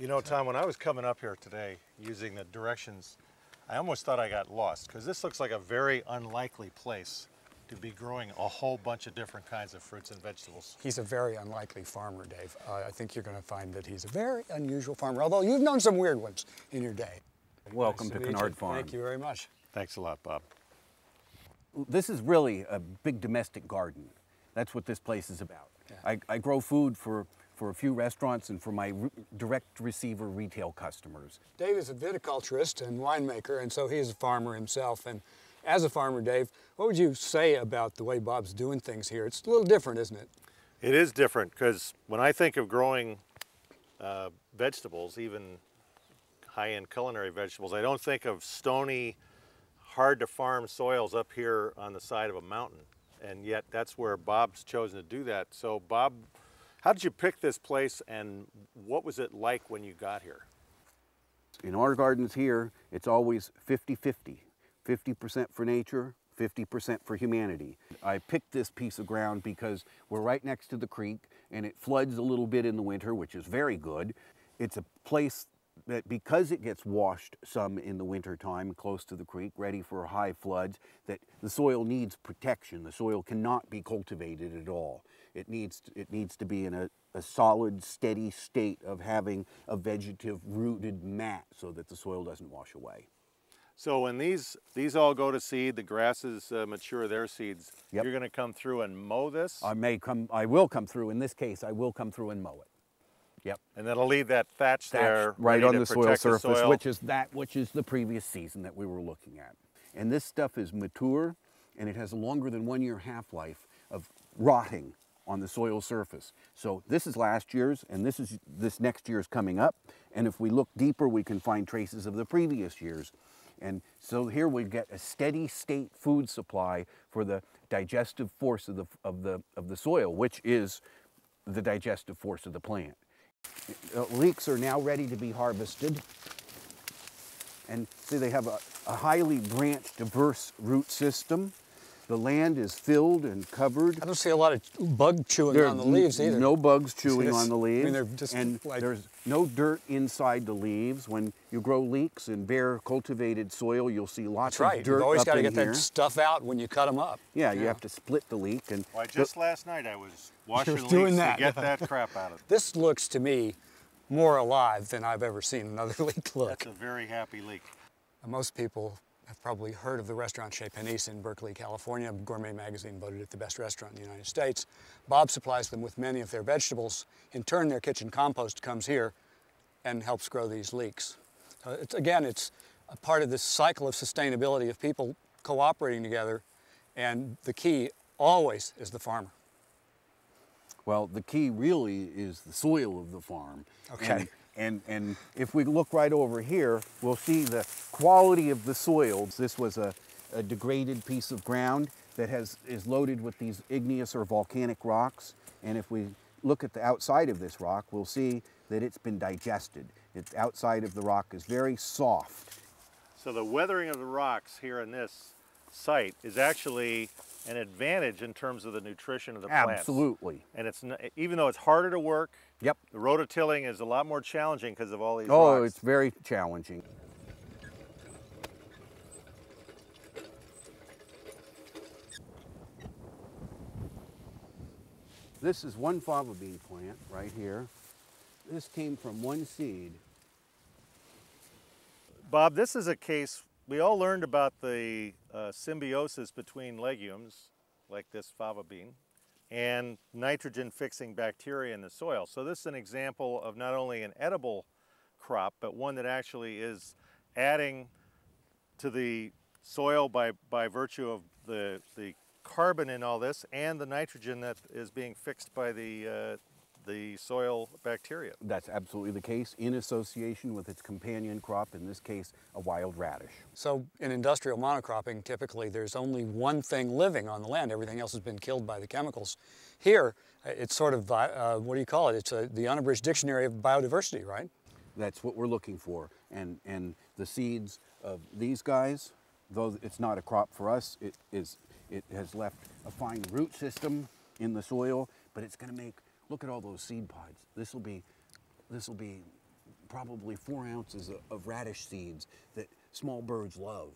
You know, Tom, when I was coming up here today using the directions, I almost thought I got lost because this looks like a very unlikely place to be growing a whole bunch of different kinds of fruits and vegetables. He's a very unlikely farmer, Dave. I think you're going to find that he's a very unusual farmer, although you've known some weird ones in your day. Welcome Nice to meet you. Cannard Farm. Thank you very much. Thanks a lot, Bob. This is really a big domestic garden. That's what this place is about. Yeah. I grow food for a few restaurants and for my direct receiver retail customers. Dave is a viticulturist and winemaker, and so he is a farmer himself. And as a farmer, Dave, what would you say about the way Bob's doing things here? It's a little different, isn't it? It is different because when I think of growing vegetables, even high-end culinary vegetables, I don't think of stony, hard-to-farm soils up here on the side of a mountain. And yet that's where Bob's chosen to do that. So Bob, how did you pick this place and what was it like when you got here? In our gardens here, it's always 50-50. 50% for nature, 50% for humanity. I picked this piece of ground because we're right next to the creek and it floods a little bit in the winter, which is very good. It's a place that, because it gets washed some in the winter time close to the creek, ready for high floods, that the soil needs protection. The soil cannot be cultivated at all. It needs to be in a solid, steady state of having a vegetative rooted mat so that the soil doesn't wash away. So when these all go to seed, the grasses mature their seeds, Yep. You're going to come through and mow this? I will come through. In this case, I will come through and mow it. Yep. And that'll leave that thatch there right ready on to the soil protect surface, the soil. which is the previous season that we were looking at. And this stuff is mature, and it has a longer than 1 year half-life of rotting on the soil surface. So this is last year's, and this next year's coming up. And if we look deeper, we can find traces of the previous years. And so here we get a steady state food supply for the digestive force of the soil, which is the digestive force of the plant. Leeks are now ready to be harvested. And see, they have a highly branched, diverse root system. The land is filled and covered. I don't see a lot of bug chewing on the leaves either. No bugs chewing on the leaves. I mean, they're just and like... there's no dirt inside the leaves. When you grow leeks in bare cultivated soil, you'll see lots of dirt. You've always up got to in get here. that stuff out when you cut them up. Yeah, you have to split the leek. And Why, just last night I was washing leeks doing to that. get that crap out of it. This looks to me more alive than I've ever seen another leek look. That's a very happy leek. Most people have probably heard of the restaurant Chez Panisse in Berkeley, California. Gourmet magazine voted it the best restaurant in the United States. Bob supplies them with many of their vegetables. In turn, their kitchen compost comes here and helps grow these leeks. Again, it's a part of this cycle of sustainability of people cooperating together, and the key always is the farmer. well, the key really is the soil of the farm. Okay. And if we look right over here, we'll see the quality of the soils. This was a degraded piece of ground that is loaded with these igneous or volcanic rocks. And if we look at the outside of this rock, we'll see that it's been digested. Its outside of the rock is very soft. So the weathering of the rocks here in this site is actually an advantage in terms of the nutrition of the plants. Absolutely. And it's even though it's harder to work, Yep. the rototilling is a lot more challenging because of all these Oh, rocks. it's very challenging. This is one fava bean plant right here. This came from one seed. Bob, this is a case, we all learned about the symbiosis between legumes, like this fava bean, and nitrogen-fixing bacteria in the soil. So this is an example of not only an edible crop, but one that actually is adding to the soil by virtue of the carbon in all this and the nitrogen that is being fixed by the soil bacteria. That's absolutely the case, in association with its companion crop, in this case, a wild radish. So in industrial monocropping, typically there's only one thing living on the land. Everything else has been killed by the chemicals. Here, it's sort of, what do you call it? It's the unabridged dictionary of biodiversity, right? That's what we're looking for. And the seeds of these guys, though it's not a crop for us, it has left a fine root system in the soil, but it's going to make, look at all those seed pods. This will be probably 4 ounces of radish seeds that small birds love.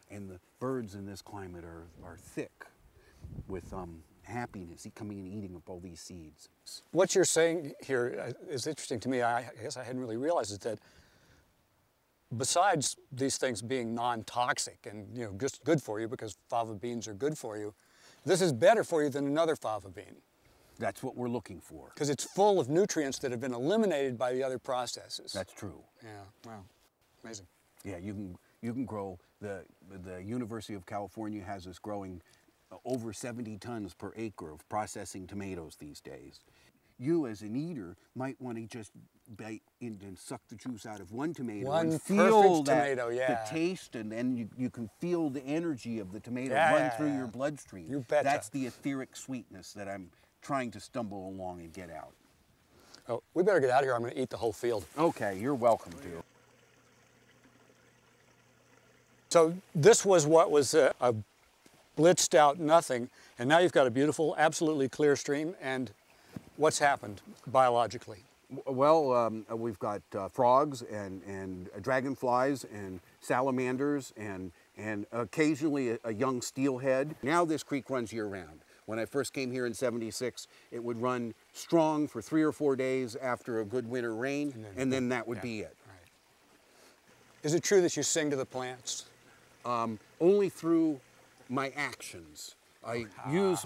And the birds in this climate are thick with happiness, coming and eating up all these seeds. What you're saying here is interesting to me. I guess I hadn't really realized is that besides these things being non-toxic and just good for you because fava beans are good for you, this is better for you than another fava bean. That's what we're looking for. Because it's full of nutrients that have been eliminated by the other processes. That's true. Yeah, wow, amazing. Yeah, you can grow, the University of California has us growing over 70 tons per acre of processing tomatoes these days. You as an eater might want to just bite in and suck the juice out of one tomato and feel tomato, the taste, and then you can feel the energy of the tomato run through your bloodstream. You betcha. That's the etheric sweetness that I'm trying to stumble along and get out. Oh, we better get out of here. I'm going to eat the whole field. Okay, you're welcome to. So this was what was a blitzed out nothing, and now you've got a beautiful, absolutely clear stream. And what's happened biologically? Well, we've got frogs and dragonflies and salamanders and occasionally a young steelhead. Now this creek runs year-round. When I first came here in '76, it would run strong for 3 or 4 days after a good winter rain, and then that would be it. Right. Is it true that you sing to the plants? Only through my actions. I use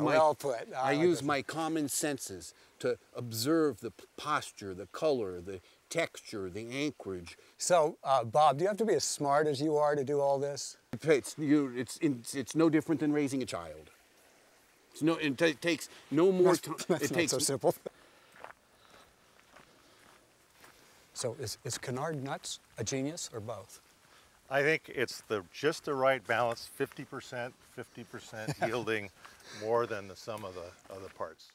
my common senses to observe the posture, the color, the texture, the anchorage. So, Bob, do you have to be as smart as you are to do all this? It's no different than raising a child. It takes no more time. That's not so simple. So is Cannard nuts a genius or both? I think it's just the right balance, 50%, 50% yielding more than the sum of the other parts.